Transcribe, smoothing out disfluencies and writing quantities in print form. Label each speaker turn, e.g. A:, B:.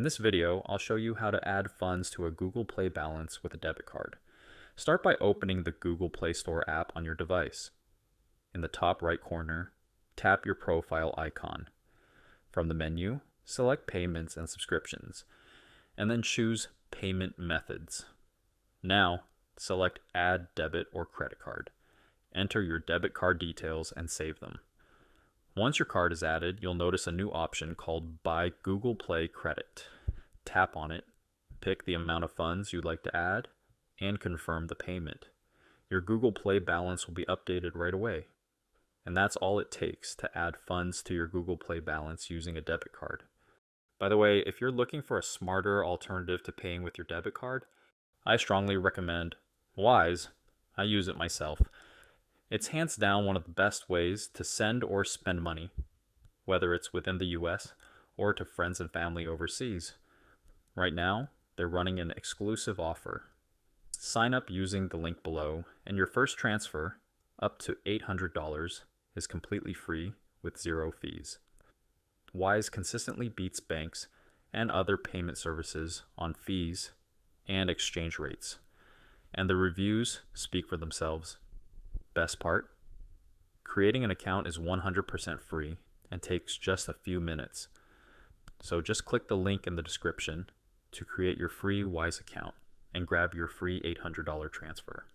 A: this video, I'll show you how to add funds to a Google Play balance with a debit card. Start by opening the Google Play Store app on your device. In the top right corner, tap your profile icon. From the menu, select Payments and Subscriptions, and then choose Payment Methods. Now, select Add Debit or Credit Card. Enter your debit card details and save them. Once your card is added, you'll notice a new option called Buy Google Play Credit. Tap on it, pick the amount of funds you'd like to add, and confirm the payment. Your Google Play balance will be updated right away. And that's all it takes to add funds to your Google Play balance using a debit card. By the way, if you're looking for a smarter alternative to paying with your debit card, I strongly recommend Wise. I use it myself. It's hands down one of the best ways to send or spend money, whether it's within the US or to friends and family overseas. Right now, they're running an exclusive offer. Sign up using the link below, and your first transfer, up to $800, is completely free with zero fees. Wise consistently beats banks and other payment services on fees and exchange rates, and the reviews speak for themselves. Best part? Creating an account is 100% free and takes just a few minutes. So just click the link in the description to create your free Wise account and grab your free $800 transfer.